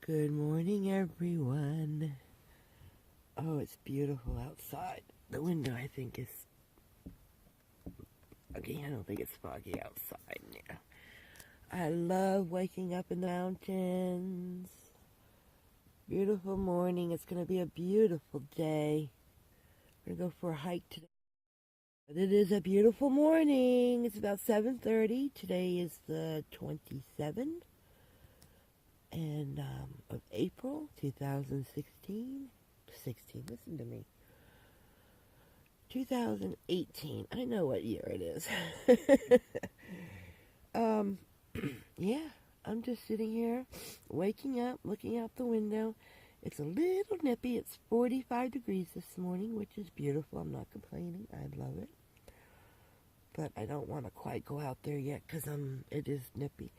Good morning, everyone. Oh, it's beautiful outside. The window, I think, is... Okay, I don't think it's foggy outside now. I love waking up in the mountains. Beautiful morning. It's going to be a beautiful day. We're going to go for a hike today. But it is a beautiful morning. It's about 7:30. Today is the 27th. Of April 2016. Listen to me. 2018. I know what year it is. Yeah, I'm just sitting here, waking up, looking out the window. It's a little nippy. It's 45 degrees this morning, which is beautiful. I'm not complaining. I love it. But I don't want to quite go out there yet because it is nippy.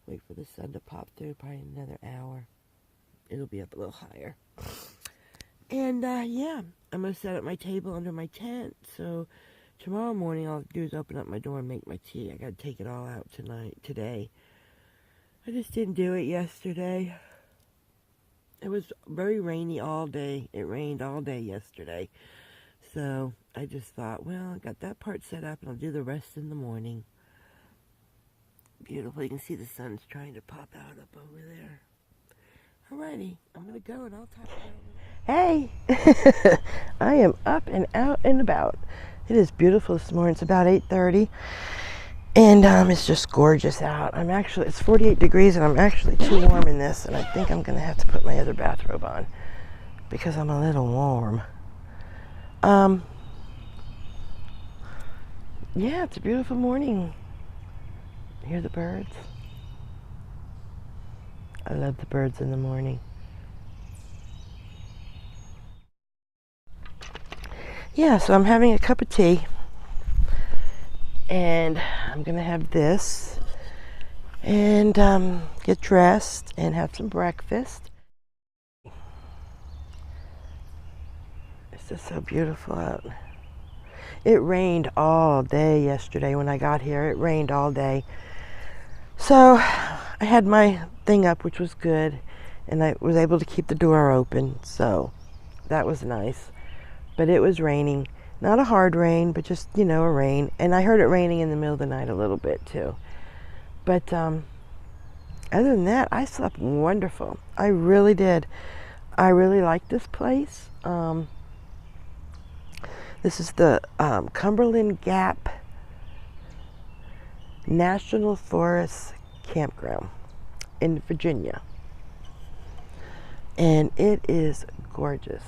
Wait for the sun to pop through, probably another hour. It'll be up a little higher. And, yeah, I'm going to set up my table under my tent. So tomorrow morning, all I'll do is open up my door and make my tea. I got to take it all out today. I just didn't do it yesterday. It was very rainy all day. It rained all day yesterday. So I just thought, well, I got that part set up and I'll do the rest in the morning. Beautiful. You can see the sun's trying to pop out up over there. Alrighty, I'm going to go and I'll talk to you. Hey! I am up and out and about. It is beautiful this morning. It's about 8:30. And it's just gorgeous out. It's 48 degrees and I'm actually too warm in this. And I think I'm going to have to put my other bathrobe on because I'm a little warm. Yeah, it's a beautiful morning. Hear the birds? I love the birds in the morning. Yeah, so I'm having a cup of tea. And I'm going to have this. And get dressed and have some breakfast. It's just so beautiful out. It rained all day yesterday when I got here. It rained all day. So I had my thing up, which was good, and I was able to keep the door open, so that was nice. But it was raining. Not a hard rain, but just, a rain. And I heard it raining in the middle of the night a little bit, too. But other than that, I slept wonderful. I really did. I really like this place. This is the Cumberland Gap National Forest Campground in Virginia. And it is gorgeous.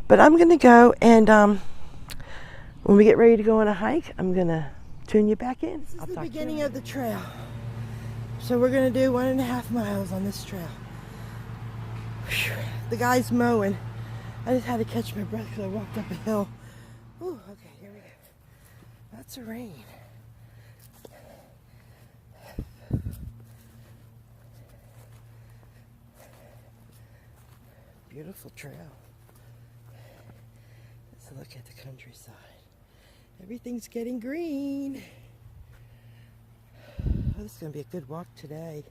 But I'm going to go and when we get ready to go on a hike, I'm going to tune you back in. This is the beginning of the trail. So we're going to do 1.5 miles on this trail. Whew. The guy's mowing. I just had to catch my breath because I walked up a hill. Ooh, okay, here we go. That's a rain. Beautiful trail. Let's look at the countryside. Everything's getting green. Oh, this is going to be a good walk today.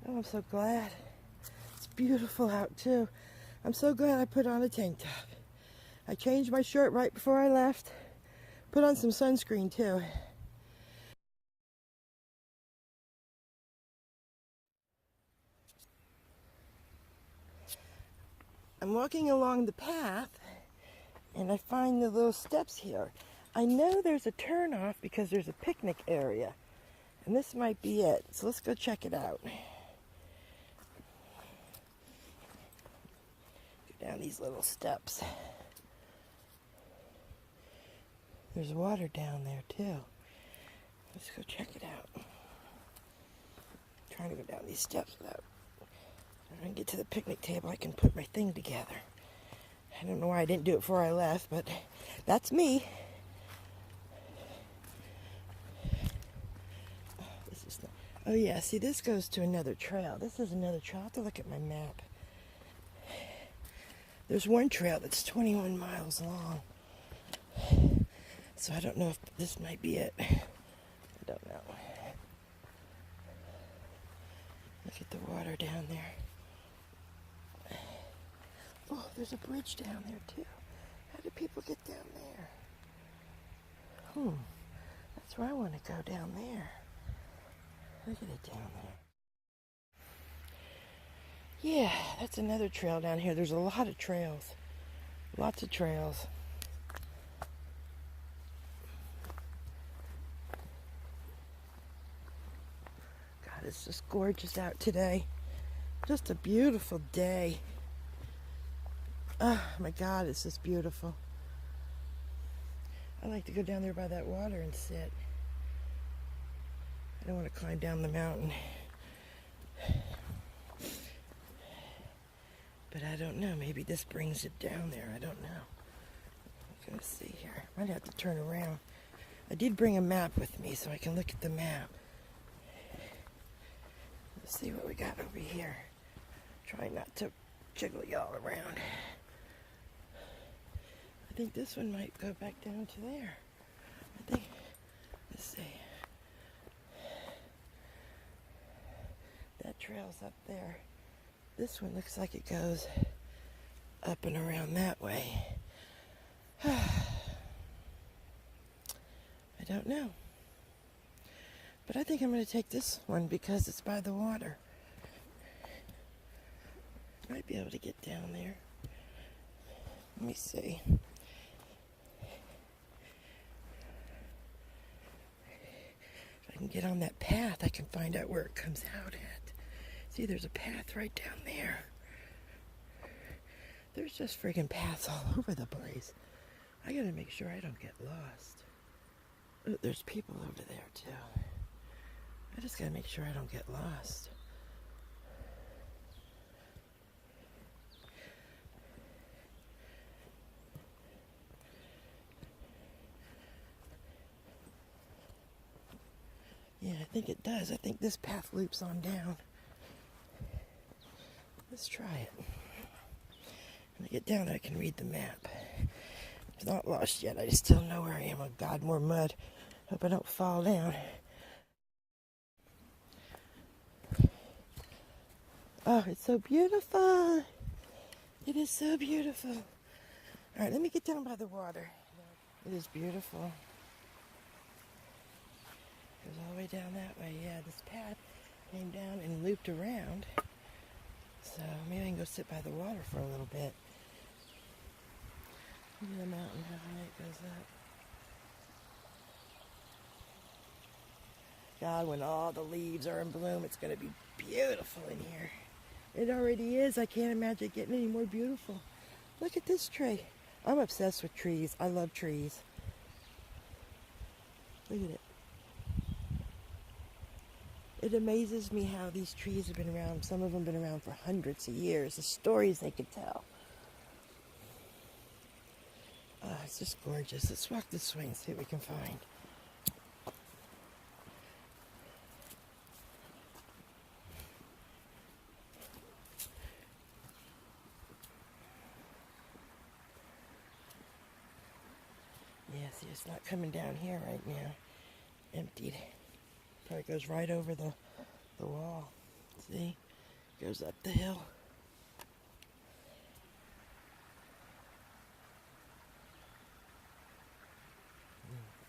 Oh, I'm so glad. It's beautiful out too. I'm so glad I put on a tank top. I changed my shirt right before I left. Put on some sunscreen too. I'm walking along the path and I find the little steps here. I know there's a turnoff because there's a picnic area. And this might be it. So let's go check it out. Go down these little steps. There's water down there too. Let's go check it out. I'm trying to go down these steps without... When I get to the picnic table, I can put my thing together. I don't know why I didn't do it before I left, but that's me. Oh yeah, see, this goes to another trail. This is another trail. I have to look at my map. There's one trail that's 21 miles long. So I don't know if this might be it. I don't know. Look at the water down there. Oh, there's a bridge down there too. How do people get down there? That's where I want to go, down there. Look at it down there. Yeah, that's another trail down here. There's a lot of trails. Lots of trails. God, it's just gorgeous out today. Just a beautiful day. Oh my God, it's just beautiful. I like to go down there by that water and sit. I don't want to climb down the mountain. But I don't know. Maybe this brings it down there. I don't know. Let's see here. Might have to turn around. I did bring a map with me so I can look at the map. Let's see what we got over here. Try not to jiggle y'all around. I think this one might go back down to there. I think, let's see. That trail's up there. This one looks like it goes up and around that way. I don't know. But I think I'm going to take this one because it's by the water. Might be able to get down there. Let me see. If I can get on that path, I can find out where it comes out at. See, there's a path right down there. There's just friggin' paths all over the place. I gotta make sure I don't get lost. Oh, there's people over there, too. I just gotta make sure I don't get lost. Yeah, I think it does. I think this path loops on down. Let's try it. When I get down, I can read the map. It's not lost yet. I still know where I am. Oh, God, more mud. Hope I don't fall down. Oh, it's so beautiful. It is so beautiful. All right, let me get down by the water. It is beautiful. Goes all the way down that way. Yeah, this path came down and looped around. So maybe I can go sit by the water for a little bit. Look at the mountain, how high it goes up. God, when all the leaves are in bloom, it's going to be beautiful in here. It already is. I can't imagine it getting any more beautiful. Look at this tree. I'm obsessed with trees. I love trees. Look at it. It amazes me how these trees have been around. Some of them have been around for hundreds of years. The stories they could tell. Oh, it's just gorgeous. Let's walk this way and see what we can find. Yeah, see, it's not coming down here right now. Emptied. Probably goes right over the wall. See? Goes up the hill.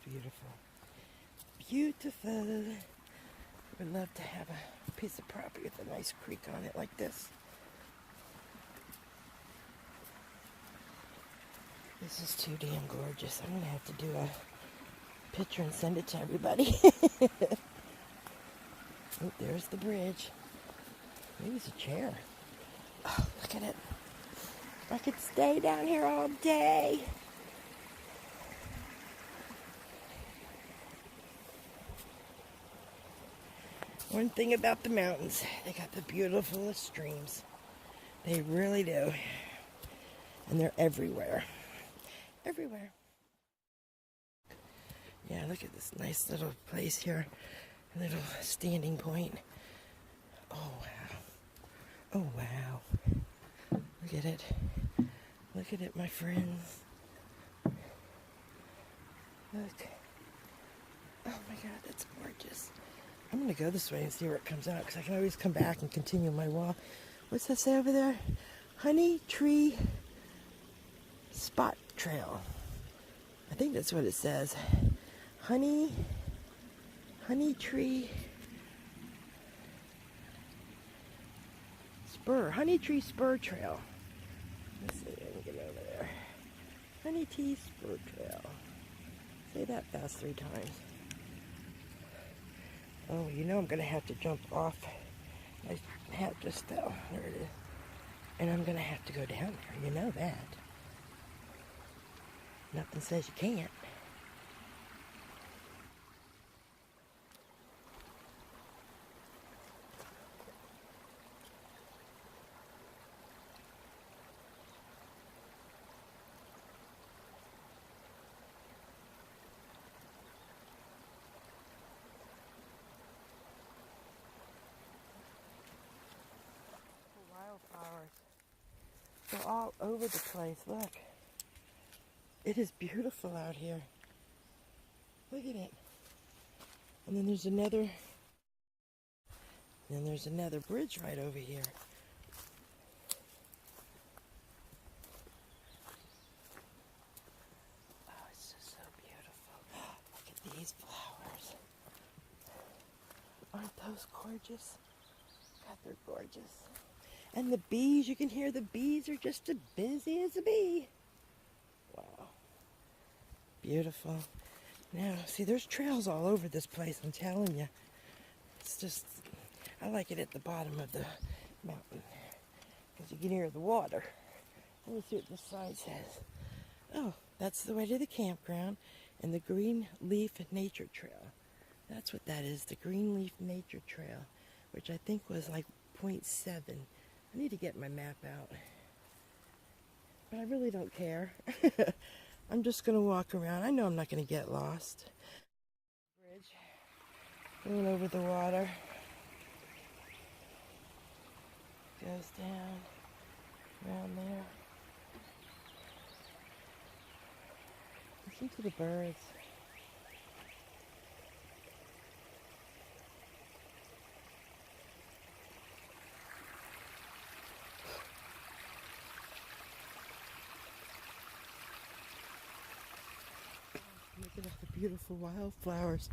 Beautiful. Beautiful. Would love to have a piece of property with a nice creek on it like this. This is too damn gorgeous. I'm going to have to do a picture and send it to everybody. Oh, there's the bridge. Maybe it's a chair. Oh, look at it. I could stay down here all day. One thing about the mountains, they got the beautifulest streams. They really do. And they're everywhere. Everywhere. Yeah, look at this nice little place here. A little standing point. Oh, wow. Oh, wow. Look at it. Look at it, my friends. Look. Oh, my God, that's gorgeous. I'm going to go this way and see where it comes out, because I can always come back and continue my walk. What's that say over there? Honey Tree Spot Trail. I think that's what it says. Honey Tree Spur. Honey Tree Spur Trail. Let's see if I can get over there. Honey Tree Spur Trail. Say that fast 3 times. Oh, you know I'm going to have to jump off. My hat just fell. There it is. And I'm going to have to go down there. You know that. Nothing says you can't. Wildflowers. They're all over the place. Look. It is beautiful out here. Look at it. And then there's another bridge right over here. Oh, it's just so beautiful. Look at these flowers. Aren't those gorgeous? God, they're gorgeous. And the bees, you can hear the bees are just as busy as a bee. Wow. Beautiful. Now, see, there's trails all over this place, I'm telling you. It's just, I like it at the bottom of the mountain, because you can hear the water. Let me see what this sign says. Oh, that's the way to the campground and the Green Leaf Nature Trail. That's what that is, the Green Leaf Nature Trail, which I think was like 0.7. I need to get my map out. But I really don't care. I'm just going to walk around. I know I'm not going to get lost. Bridge going over the water. Goes down around there. Listen to the birds. Look at all the beautiful wildflowers.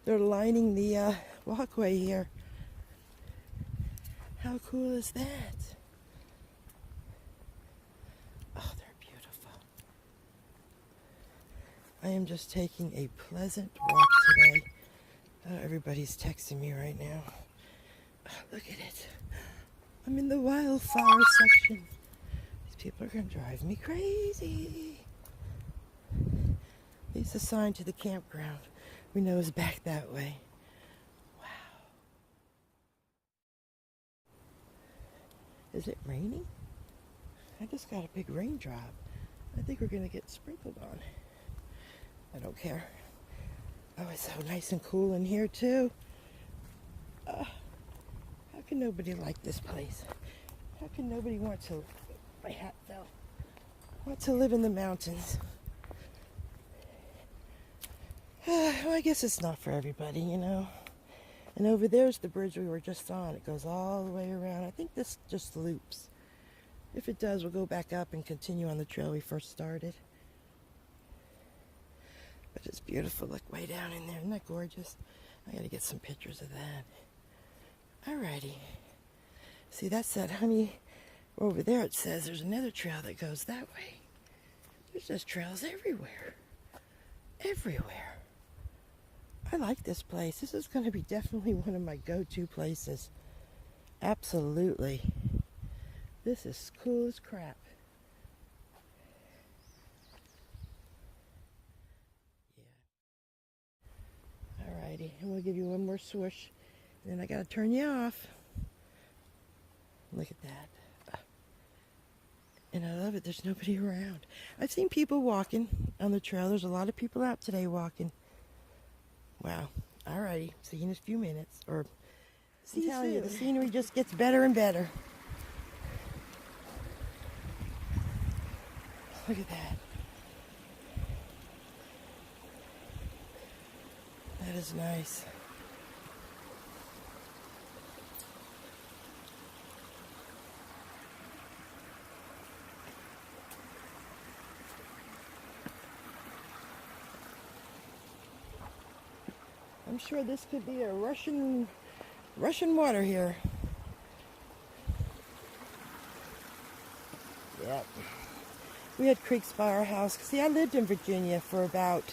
They're lining the walkway here. How cool is that? Oh, they're beautiful. I am just taking a pleasant walk today. Everybody's texting me right now. Oh, look at it. I'm in the wildflower section. These people are going to drive me crazy. It's a sign to the campground. We know it's back that way. Wow. Is it raining? I just got a big raindrop. I think we're going to get sprinkled on. I don't care. Oh, it's so nice and cool in here, too. How can nobody like this place? How can nobody want to... My hat fell. Want to live in the mountains? Well, I guess it's not for everybody, you know. And over there's the bridge we were just on. It goes all the way around. I think this just loops. If it does, we'll go back up and continue on the trail we first started. But it's beautiful. Look way down in there. Isn't that gorgeous? I gotta get some pictures of that. Alrighty. See, that's that honey. Over there it says there's another trail that goes that way. There's just trails everywhere. Everywhere. I like this place. This is going to be definitely one of my go-to places. Absolutely. This is cool as crap. Yeah. Alrighty, and we'll give you one more swoosh. And then I got to turn you off. Look at that. And I love it. There's nobody around. I've seen people walking on the trail. There's a lot of people out today walking. Wow. Alrighty. See you in a few minutes. Or see you soon. The scenery just gets better and better. Look at that. That is nice. I'm sure this could be a Russian water here. Yep. We had creeks by our house. See, I lived in Virginia for about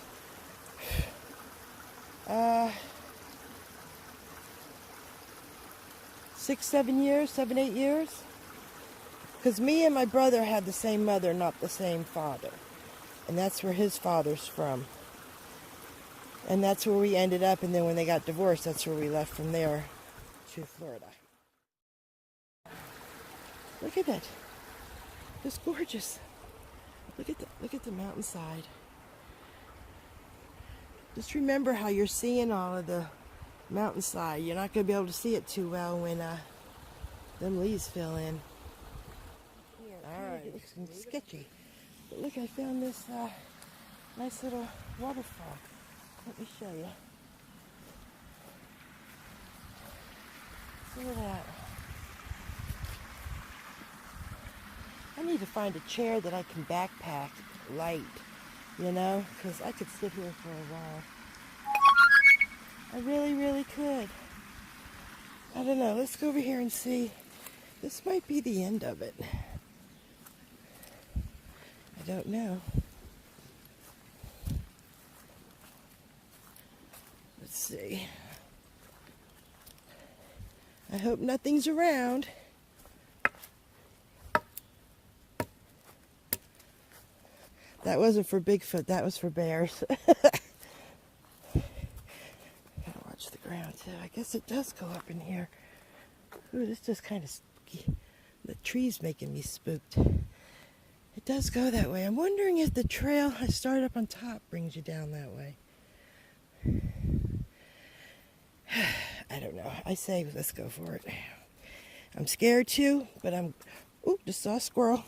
6, 7 years, 7, 8 years. Because me and my brother had the same mother, not the same father. And that's where his father's from. And that's where we ended up. And then when they got divorced, that's where we left from there to Florida. Look at that. It's gorgeous. Look at the mountainside. Just remember how you're seeing all of the mountainside. You're not going to be able to see it too well when them leaves fill in. Alright, it looks sketchy. But look, I found this nice little waterfall. Let me show you. Look at that. I need to find a chair that I can backpack light, you know, because I could sit here for a while. I really, really could. I don't know. Let's go over here and see. This might be the end of it. I don't know. Let's see. I hope nothing's around. That wasn't for Bigfoot, that was for bears. Gotta watch the ground too. I guess it does go up in here. Ooh, this is kind of spooky. The tree's making me spooked. It does go that way. I'm wondering if the trail I started up on top brings you down that way. I don't know. I say let's go for it. I'm scared too, but ooh, just saw a squirrel.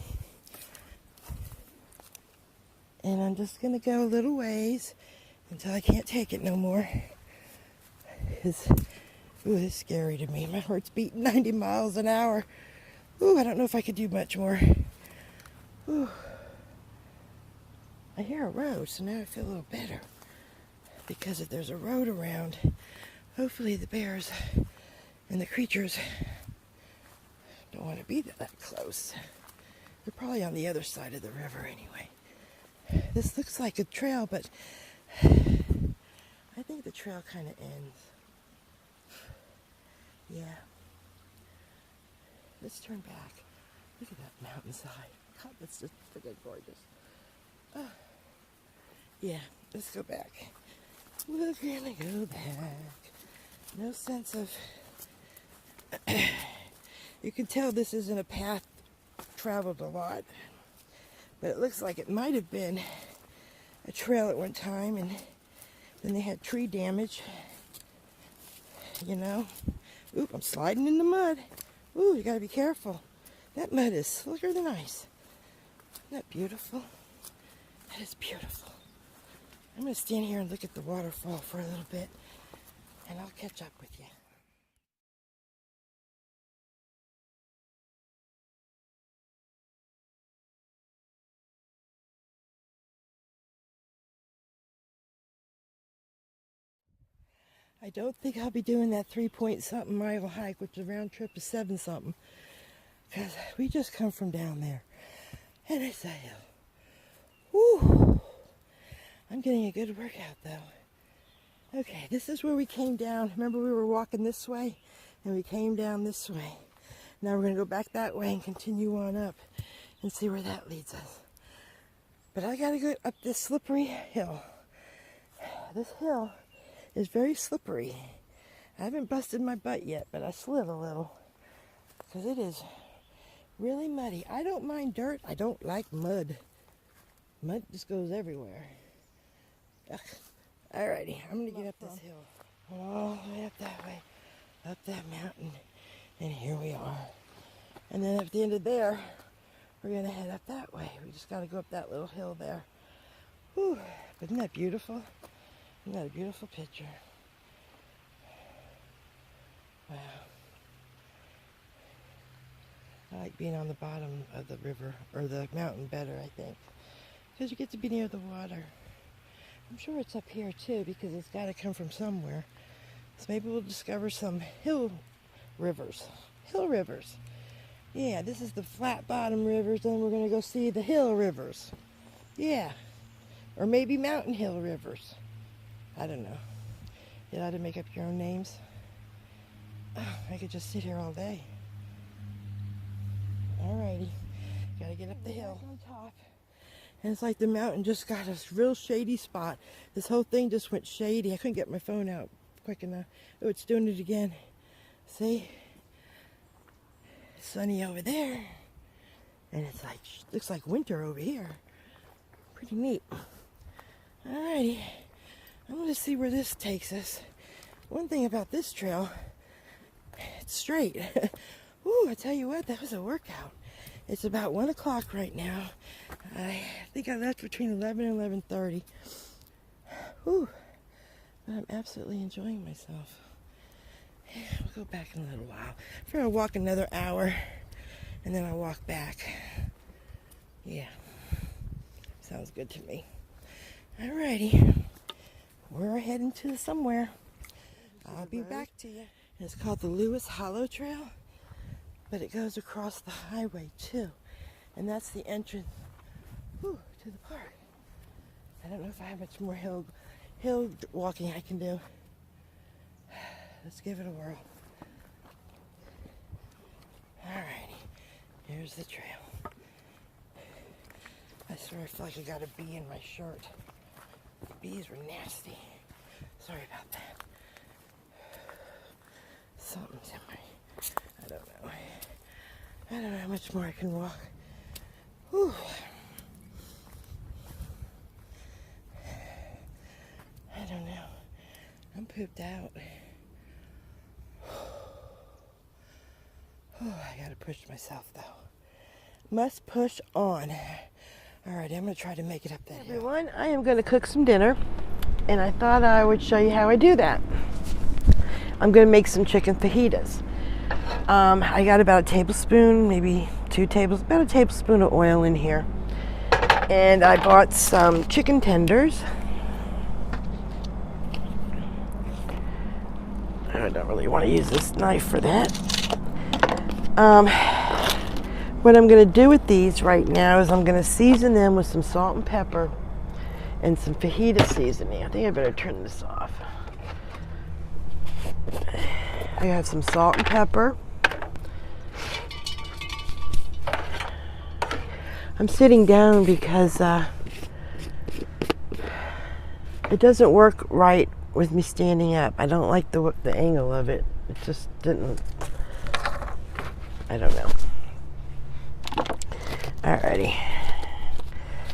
And I'm just going to go a little ways until I can't take it no more. Ooh, it's scary to me. My heart's beating 90 miles an hour. Ooh, I don't know if I could do much more. Ooh. I hear a road, so now I feel a little better. Because if there's a road around, hopefully the bears and the creatures don't want to be that close. They're probably on the other side of the river anyway. This looks like a trail, but I think the trail kind of ends. Yeah. Let's turn back. Look at that mountainside. God, that's just freaking gorgeous. Oh. Yeah, let's go back. We're gonna go back. No sense of... You can tell this isn't a path traveled a lot. But it looks like it might have been a trail at one time, and then they had tree damage, you know. Oop, I'm sliding in the mud. Ooh, you gotta be careful. That mud is slicker than ice. Isn't that beautiful? That is beautiful. I'm gonna stand here and look at the waterfall for a little bit, and I'll catch up with you. I don't think I'll be doing that 3-point-something mile hike, which is a round trip of 7-something, because we just come from down there, and it's a hill. Whew. I'm getting a good workout, though. Okay, this is where we came down. Remember, we were walking this way, and we came down this way. Now we're going to go back that way and continue on up and see where that leads us. But I got to go up this slippery hill. This hill is very slippery. I haven't busted my butt yet, but I slid a little because it is really muddy. I don't mind dirt. I don't like mud. Mud just goes everywhere. Ugh. Alrighty, I'm going to get up this hill. All the way up that way, up that mountain, and here we are. And then at the end of there, we're going to head up that way. We just got to go up that little hill there. Whew. Isn't that beautiful? Isn't that a beautiful picture? Wow. I like being on the bottom of the river, or the mountain better, I think. Because you get to be near the water. I'm sure it's up here too, because it's got to come from somewhere. So maybe we'll discover some hill rivers. Hill rivers. Yeah, this is the flat bottom rivers, then we're going to go see the hill rivers. Yeah. Or maybe mountain hill rivers. I don't know. You ought to make up your own names. Oh, I could just sit here all day. Alrighty. Gotta get up the hill. On top. And it's like the mountain just got a real shady spot. This whole thing just went shady. I couldn't get my phone out quick enough. Oh, it's doing it again. See? It's sunny over there. And it's like, looks like winter over here. Pretty neat. Alrighty. I'm going to see where this takes us. One thing about this trail, it's straight. Ooh, I tell you what, that was a workout. It's about 1 o'clock right now. I think I left between 11 and 11:30. Ooh, but I'm absolutely enjoying myself. We'll go back in a little while. I'm going to walk another hour, and then I'll walk back. Yeah, sounds good to me. Alrighty, we're heading to somewhere. I'll be back to you. It's called the Lewis Hollow Trail, but it goes across the highway too, and that's the entrance to the park. I don't know if I have much more hill walking I can do. Let's give it a whirl. Alrighty, here's the trail. I swear I feel like I got a bee in my shirt. The bees were nasty. Sorry about that. Something's in my... I don't know. I don't know how much more I can walk. Whew. I don't know. I'm pooped out. I gotta push myself though. Must push on. Alright, I'm gonna try to make it up that hill. Everyone, I am gonna cook some dinner, and I thought I would show you how I do that. I'm gonna make some chicken fajitas. I got about a tablespoon, maybe about a tablespoon of oil in here. And I bought some chicken tenders. I don't really want to use this knife for that. What I'm going to do with these right now is I'm going to season them with some salt and pepper and some fajita seasoning. I think I better turn this off. I have some salt and pepper. I'm sitting down because it doesn't work right with me standing up. I don't like the angle of it. It just didn't. I don't know. Alrighty.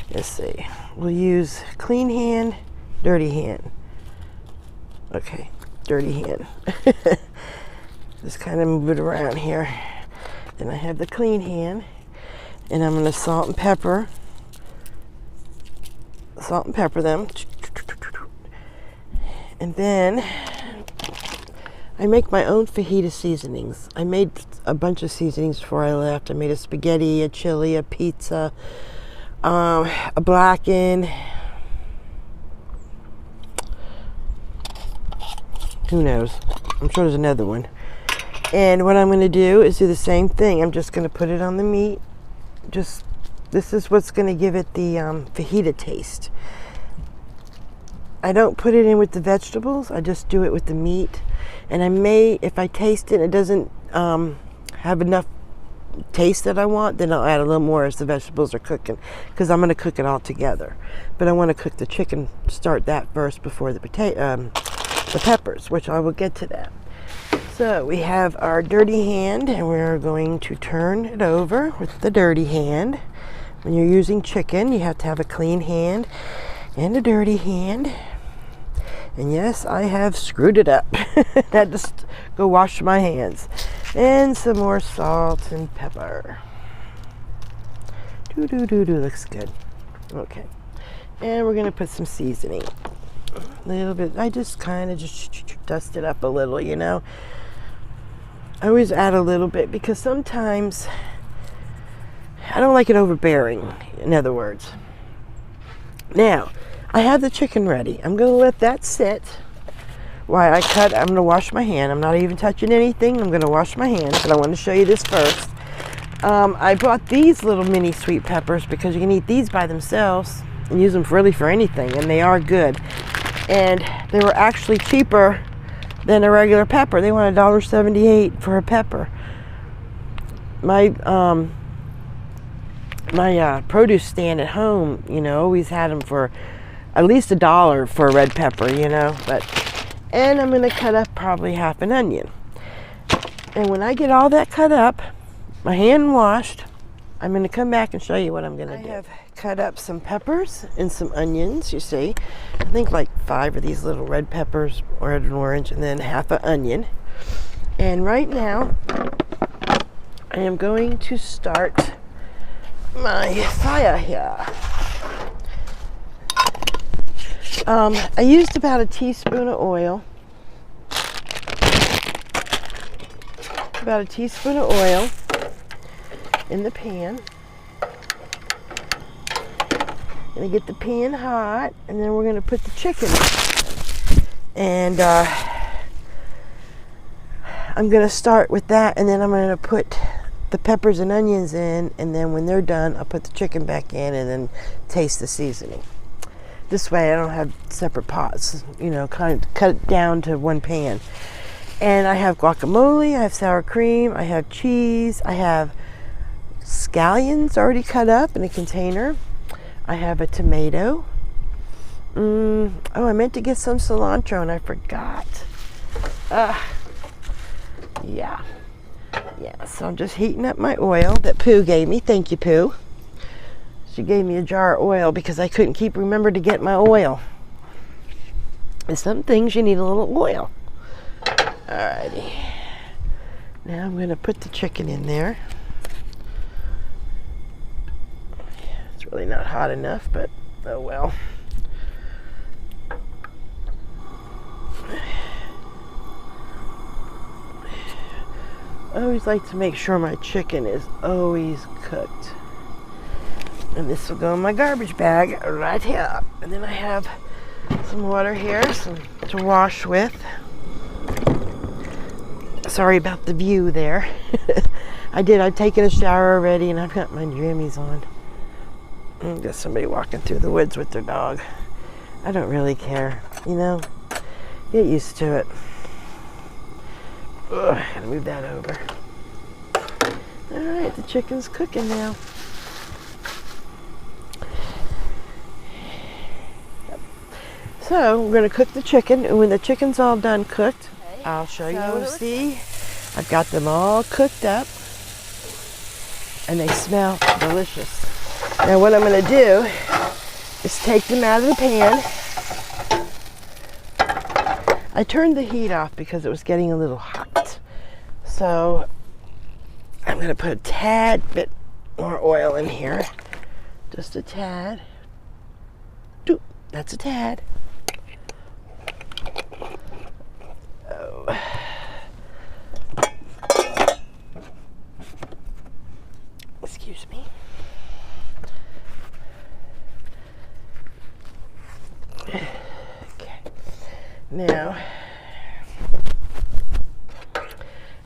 Let's see. We'll use clean hand, dirty hand. Okay, dirty hand. Just kind of move it around here. Then I have the clean hand, and I'm going to salt and pepper them. And then I make my own fajita seasonings. I made a bunch of seasonings before I left. I made a spaghetti, a chili, a pizza, a blackened. Who knows? I'm sure there's another one. And what I'm going to do is do the same thing. I'm just going to put it on the meat. This is what's going to give it the fajita taste. I don't put it in with the vegetables. I just do it with the meat. And I may, if I taste it, it doesn't have enough taste that I want, then I'll add a little more as the vegetables are cooking, because I'm going to cook it all together. But I want to cook the chicken, start that first before the peppers, which I will get to that. So we have our dirty hand, and we're going to turn it over with the dirty hand. When you're using chicken, you have to have a clean hand and a dirty hand. And yes, I have screwed it up. I had to go wash my hands. And some more salt and pepper. Looks good. Okay. And we're going to put some seasoning. A little bit. I just kind of just dust it up a little, you know. I always add a little bit because sometimes I don't like it overbearing, in other words. Now, I have the chicken ready. I'm going to let that sit While I cut, I'm going to wash my hand. I'm not even touching anything. I'm going to wash my hands, but I want to show you this first. I bought these little mini sweet peppers because you can eat these by themselves and use them really for anything, and they are good. And they were actually cheaper than a regular pepper. They want $1.78 for a pepper. My produce stand at home, always had them for at least $1 for a red pepper, and I'm going to cut up probably half an onion. And when I get all that cut up, my hand washed, I'm going to come back and show you what I'm going to do. I have cut up some peppers and some onions, you see. I think like 5 of these little red peppers, red and orange, and then half an onion. And right now, I am going to start my fire here. I used about a teaspoon of oil. About a teaspoon of oil in the pan. Gonna get the pan hot, and then we're gonna put the chicken in. And I'm gonna start with that, and then I'm gonna put the peppers and onions in, and then when they're done, I'll put the chicken back in and then taste the seasoning. This way I don't have separate pots, kind of cut it down to one pan. And I have guacamole, I have sour cream, I have cheese, I have scallions already cut up in a container. I have a tomato. I meant to get some cilantro and I forgot. Yeah, so I'm just heating up my oil that Pooh gave me. Thank you, Pooh. She gave me a jar of oil because I couldn't remember to get my oil. And some things you need a little oil. Alrighty. Now I'm going to put the chicken in there. It's really not hot enough, but oh well. I always like to make sure my chicken is always cooked. And this will go in my garbage bag right here. And then I have some water here, to wash with. Sorry about the view there. I've taken a shower already and I've got my jammies on. Got somebody walking through the woods with their dog. I don't really care, Get used to it. Ugh, gotta move that over. Alright, the chicken's cooking now. So we're going to cook the chicken, and when the chicken's all done cooked, I'll show you. See, I've got them all cooked up, and they smell delicious. Now what I'm going to do is take them out of the pan. I turned the heat off because it was getting a little hot. So I'm going to put a tad bit more oil in here. Just a tad. That's a tad. Oh. Excuse me. Okay. Now,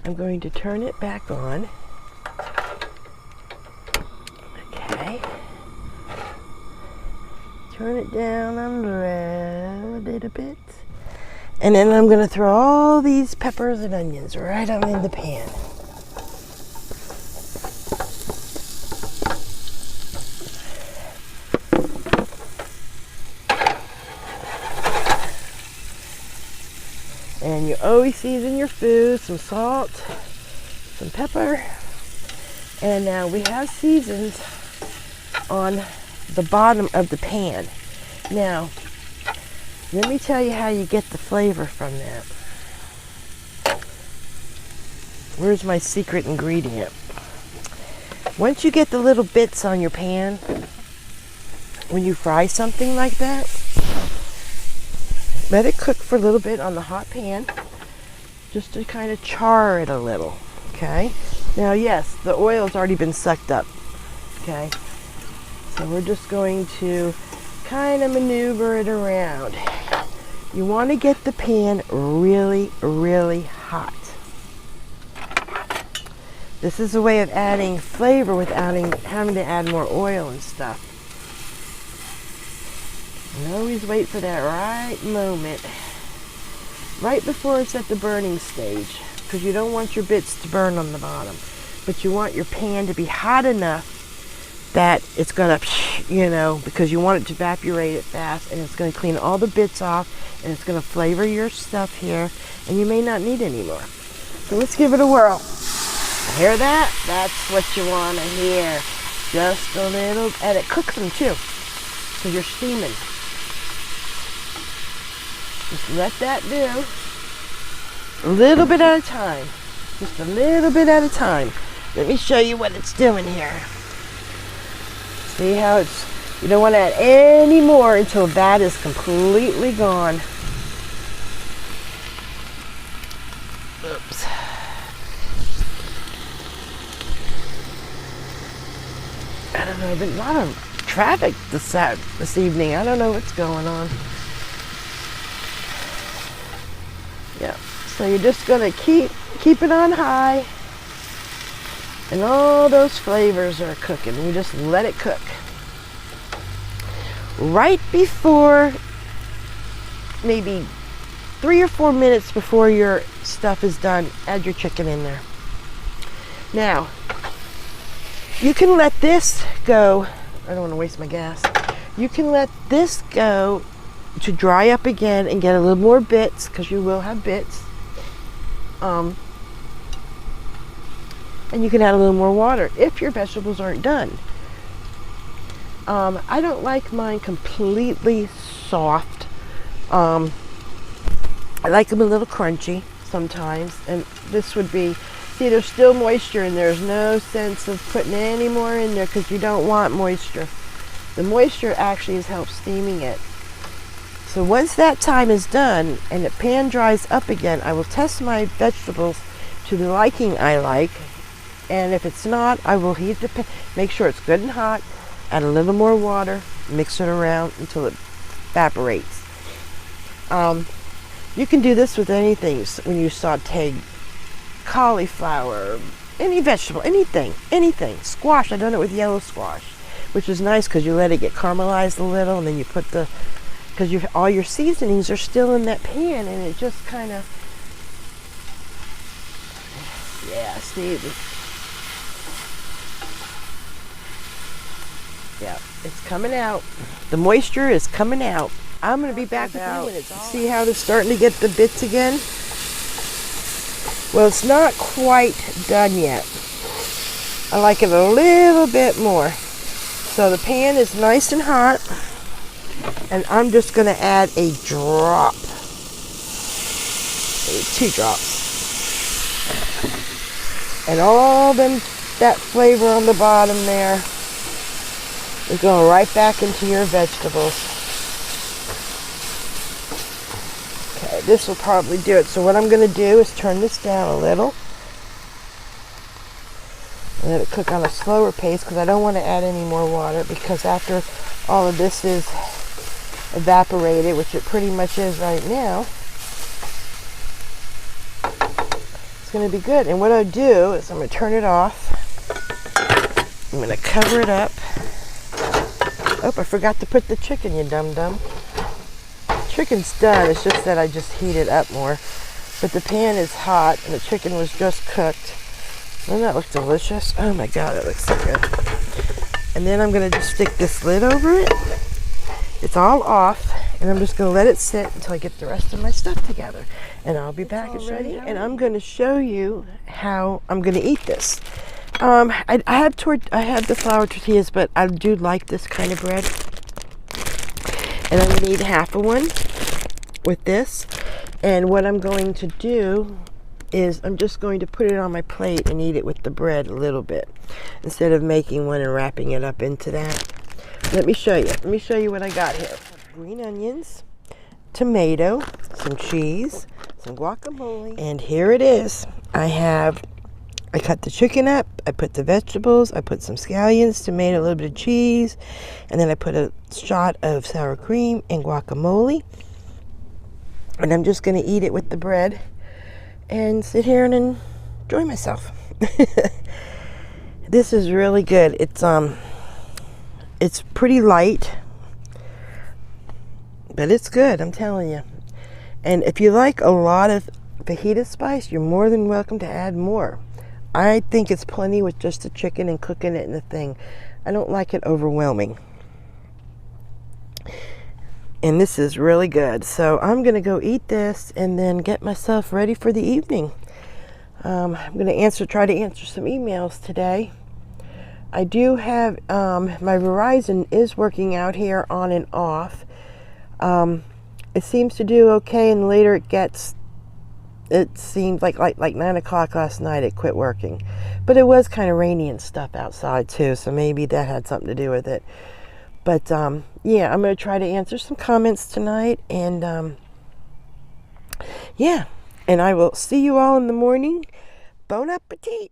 I'm going to turn it back on. Okay. Turn it down on low a little bit. And then I'm going to throw all these peppers and onions right on in the pan. And you always season your food, some salt, some pepper. And now we have seasons on the bottom of the pan. Now, let me tell you how you get the flavor from that. Where's my secret ingredient? Once you get the little bits on your pan, when you fry something like that, let it cook for a little bit on the hot pan, just to kind of char it a little, okay? Now, yes, the oil's already been sucked up, okay? So we're just going to kind of maneuver it around. You want to get the pan really, really hot. This is a way of adding flavor without having to add more oil and stuff. And always wait for that right moment, right before it's at the burning stage, because you don't want your bits to burn on the bottom, but you want your pan to be hot enough that it's going to, you know, because you want it to evaporate it fast, and it's going to clean all the bits off, and it's going to flavor your stuff here, and you may not need any more. So let's give it a whirl. Hear that? That's what you want to hear. Just a little, and it cooks them too, because you're steaming. Just let that do a little bit at a time. Just a little bit at a time. Let me show you what it's doing here. See how it's, you don't want to add any more until that is completely gone. Oops. I don't know, there's a lot of traffic this evening. I don't know what's going on. Yeah, so you're just gonna keep it on high, and all those flavors are cooking. You just let it cook. Right before, maybe 3 or 4 minutes before your stuff is done, add your chicken in there. Now, you can let this go. I don't want to waste my gas. You can let this go to dry up again and get a little more bits, because you will have bits. And you can add a little more water if your vegetables aren't done. I don't like mine completely soft. I like them a little crunchy sometimes, and this would be, see, there's still moisture and there's no sense of putting any more in there, because you don't want moisture. The moisture actually has helped steaming it. So once that time is done and the pan dries up again, I will test my vegetables to the liking I like. And if it's not, I will heat the pan, make sure it's good and hot, add a little more water, mix it around until it evaporates. You can do this with anything when you saute cauliflower, any vegetable, anything, squash. I've done it with yellow squash, which is nice because you let it get caramelized a little, and then you put because all your seasonings are still in that pan, and it just kind of, yeah, see, yeah, it's coming out. The moisture is coming out. I'm going to be back with you when it's see how they're starting to get the bits again. Well, it's not quite done yet. I like it a little bit more. So the pan is nice and hot, and I'm just going to add a drop, maybe 2 drops, and all that flavor on the bottom there is going right back into your vegetables. Okay, this will probably do it. So what I'm going to do is turn this down a little and let it cook on a slower pace, because I don't want to add any more water, because after all of this is evaporated, which it pretty much is right now, it's going to be good. And what I'll do is I'm going to turn it off. I'm going to cover it up. Oh, I forgot to put the chicken, you dum-dum. Chicken's done, it's just that I just heat it up more. But the pan is hot and the chicken was just cooked. Doesn't that look delicious? Oh my God, it looks so good. And then I'm gonna just stick this lid over it. It's all off, and I'm just gonna let it sit until I get the rest of my stuff together. And I'll be back and ready, and I'm gonna show you how I'm gonna eat this. I have the flour tortillas, but I do like this kind of bread. And I'm gonna eat half of one with this. And what I'm going to do is I'm just going to put it on my plate and eat it with the bread a little bit, instead of making one and wrapping it up into that. Let me show you. Let me show you what I got here. Green onions, tomato, some cheese, some guacamole, and here it is. I cut the chicken up, I put the vegetables, I put some scallions, tomato, a little bit of cheese, and then I put a shot of sour cream and guacamole. And I'm just going to eat it with the bread and sit here and enjoy myself. This is really good. It's pretty light, but it's good, I'm telling you. And if you like a lot of fajita spice, you're more than welcome to add more. I think it's plenty with just the chicken and cooking it in the thing. I don't like it overwhelming. And this is really good. So I'm going to go eat this and then get myself ready for the evening. I'm going to try to answer some emails today. I do have, my Verizon is working out here on and off. It seems to do okay, and later it seemed like 9 o'clock last night it quit working. But it was kind of rainy and stuff outside too, so maybe that had something to do with it. But yeah, I'm going to try to answer some comments tonight, and yeah, and I will see you all in the morning. Bon appetit!